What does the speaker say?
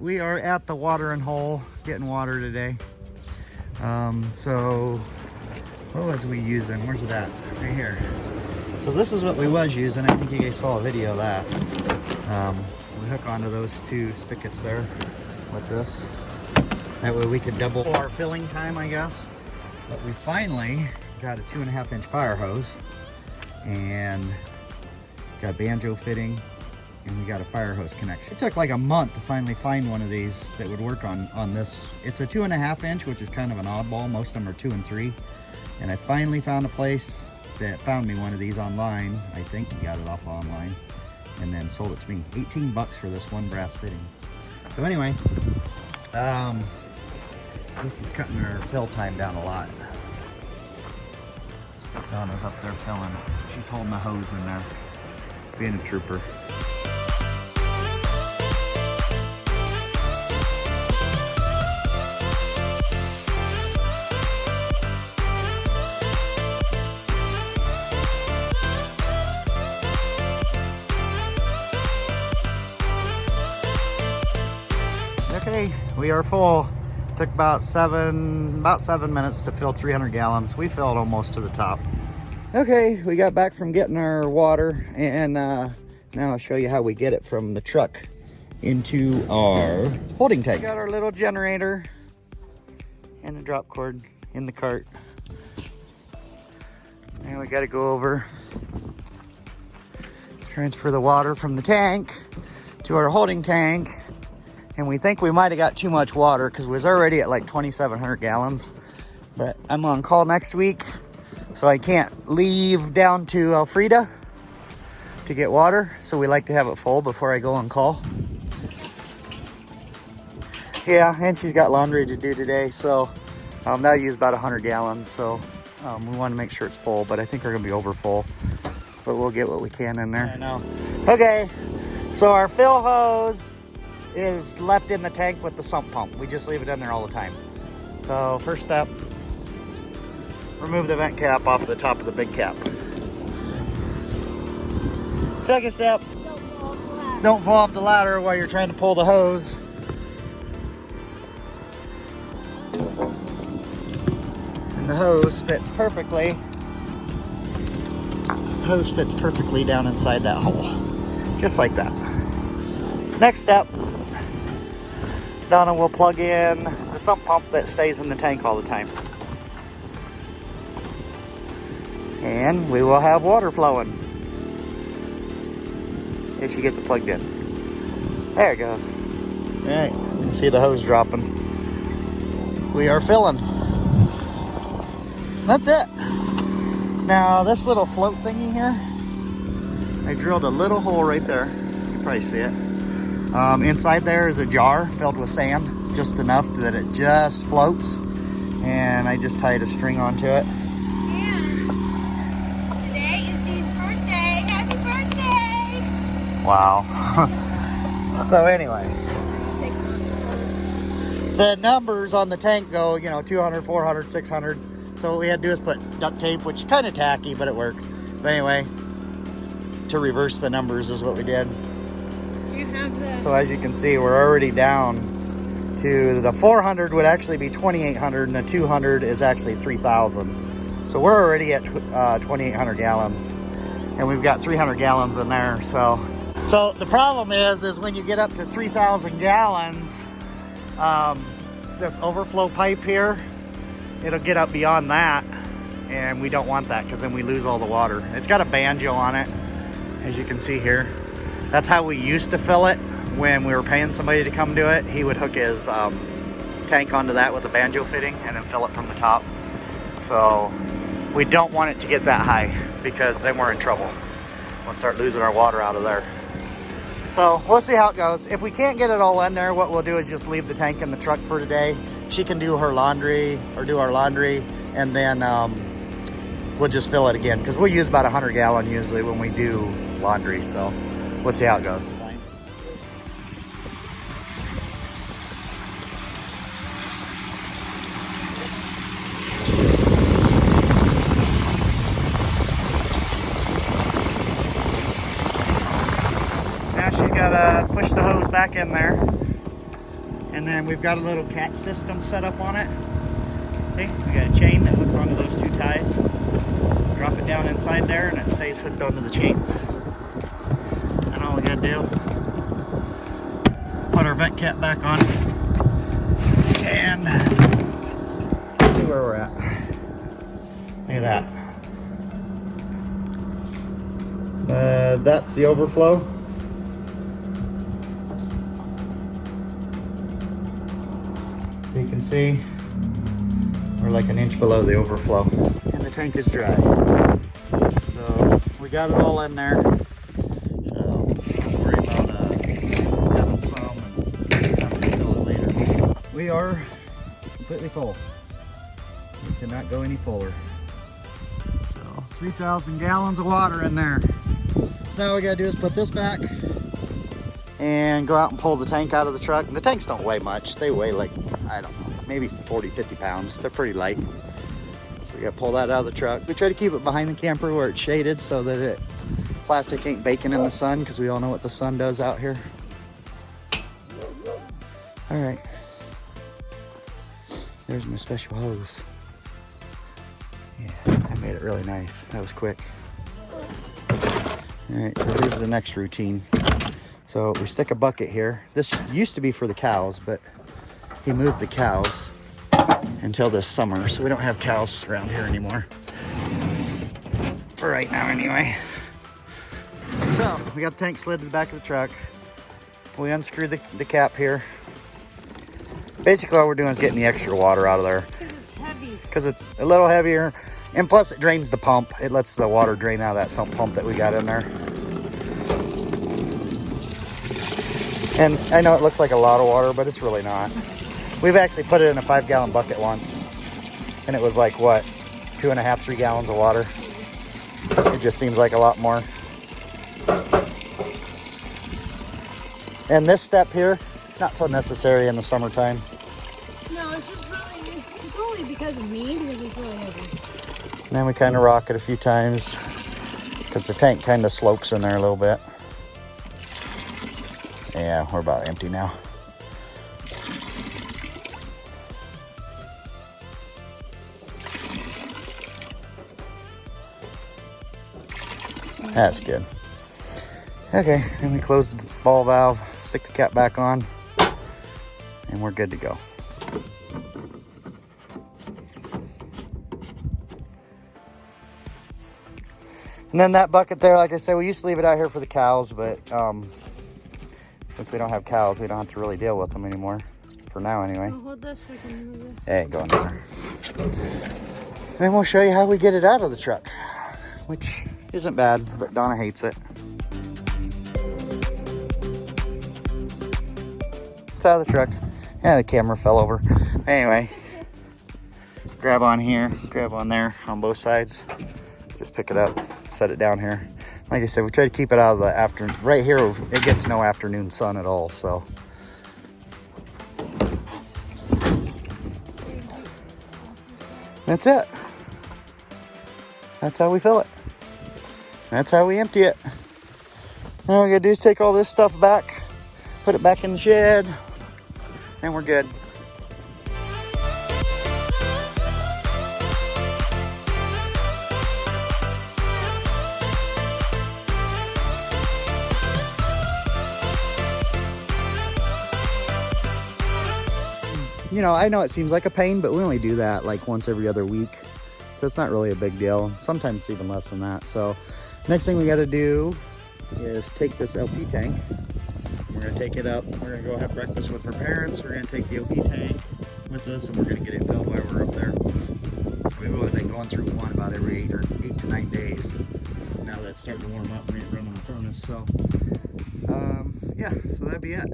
We are at the watering hole getting water today. So what was we using? Where's it at? Right here. So this is what we was using. I think you guys saw a video of that. We hook onto those two spigots there with this. That way we could double our filling time, I guess. But we finally got a 2.5-inch fire hose and got banjo fitting, and we got a fire hose connection. It took like a month to finally find one of these that would work on this. It's a 2.5-inch, which is kind of an oddball. Most of them are 2 and 3. And I finally found a place that found me one of these online. I think he got it off online and then sold it to me. 18 bucks for this one brass fitting. So anyway, this is cutting our fill time down a lot. Donna's up there filling. She's holding the hose in there, being a trooper. Okay, we are full. Took about seven minutes to fill 300 gallons. We filled almost to the top. Okay, we got back from getting our water, and now I'll show you how we get it from the truck into our holding tank. We got our little generator and a drop cord in the cart. And we got to go over, transfer the water from the tank to our holding tank. And we think we might have got too much water because we was already at like 2,700 gallons. But I'm on call next week, so I can't leave down to Elfrida to get water. So we like to have it full before I go on call. Yeah, and she's got laundry to do today, so that'll use about 100 gallons. So we want to make sure it's full, but I think we're gonna be over full. But we'll get what we can in there. I know. Okay, so our fill hose is left in the tank with the sump pump. We just leave it in there all the time. So first step, remove the vent cap off the top of the big cap. Second step, don't fall off the ladder while you're trying to pull the hose. And the hose fits perfectly. The hose fits perfectly down inside that hole, just like that. Next step, Donna will plug in the sump pump that stays in the tank all the time. And we will have water flowing if she gets it plugged in. There it goes. All right, you can see the hose dropping. We are filling. That's it. Now this little float thingy here, I drilled a little hole right there. You can probably see it. Inside there is a jar filled with sand, just enough that it just floats. And I just tied a string onto it. And today is Dean's birthday. Happy birthday! Wow. So anyway, the numbers on the tank go, 200, 400, 600. So what we had to do is put duct tape, which is kind of tacky, but it works. But anyway, to reverse the numbers is what we did. So as you can see, we're already down to the 400 would actually be 2,800, and the 200 is actually 3,000. So we're already at 2,800 gallons, and we've got 300 gallons in there. So the problem is when you get up to 3,000 gallons, this overflow pipe here, it'll get up beyond that, and we don't want that because then we lose all the water. It's got a banjo on it, as you can see here. That's how we used to fill it when we were paying somebody to come do it. He would hook his tank onto that with a banjo fitting and then fill it from the top. So we don't want it to get that high because then we're in trouble. We'll start losing our water out of there. So we'll see how it goes. If we can't get it all in there, what we'll do is just leave the tank in the truck for today. She can do her laundry or do our laundry, and then we'll just fill it again because we'll use about 100 gallon usually when we do laundry. So we'll see how it goes. Now she's got to push the hose back in there. And then we've got a little catch system set up on it. See, we got a chain that hooks onto those 2 ties. Drop it down inside there and it stays hooked onto the chains. And all we gotta do, put our vent cap back on and see where we're at. Look at that. That's the overflow. So you can see we're like an inch below the overflow. And the tank is dry. So we got it all in there. So don't worry about having some and having to fill it later. We are completely full. We cannot go any fuller. So 3,000 gallons of water in there. So now all we gotta do is put this back and go out and pull the tank out of the truck. And the tanks don't weigh much. They weigh like, I don't know, maybe 40, 50 pounds. They're pretty light. So we gotta pull that out of the truck. We try to keep it behind the camper where it's shaded so that plastic ain't baking in the sun, because we all know what the sun does out here. All right. There's my special hose. Yeah, I made it really nice. That was quick. All right, so here's the next routine. So we stick a bucket here. This used to be for the cows, but he moved the cows until this summer, so we don't have cows around here anymore. For right now, anyway. So we got the tank slid to the back of the truck. We unscrew the cap here. Basically, all we're doing is getting the extra water out of there. Because it's a little heavier, and plus it drains the pump. It lets the water drain out of that sump pump that we got in there. And I know it looks like a lot of water, but it's really not. We've actually put it in a 5-gallon bucket once, and it was like, what, 2.5, 3 gallons of water. It just seems like a lot more. And this step here, not so necessary in the summertime. No, it's just really, it's only because of me, because it's really heavy. And then we kind of rock it a few times, because the tank kind of slopes in there a little bit. Yeah, we're about empty now. That's good. Okay, then we close the ball valve, stick the cap back on, and we're good to go. And then that bucket there, like I said, we used to leave it out here for the cows, but since we don't have cows, we don't have to really deal with them anymore. For now, anyway. I'll hold this so I can move this. Hey, go in there. And then we'll show you how we get it out of the truck, which isn't bad, but Donna hates it. It's out of the truck. Yeah, the camera fell over. Anyway, grab on here, grab on there on both sides. Just pick it up, set it down here. Like I said, we try to keep it out of the afternoon. Right here, it gets no afternoon sun at all, so. That's it. That's how we fill it. That's how we empty it. Now all we gotta do is take all this stuff back, put it back in the shed, and we're good. You know, I know it seems like a pain, but we only do that like once every other week. So it's not really a big deal. Sometimes it's even less than that. So next thing we got to do is take this LP tank. We're going to take it up. We're going to go have breakfast with her parents. We're going to take the LP tank with us, and we're going to get it filled while we're up there. We've only been going through one about every 8 to 9 days. Now that it's starting to warm up, we're running the furnace. So yeah, so that'd be it.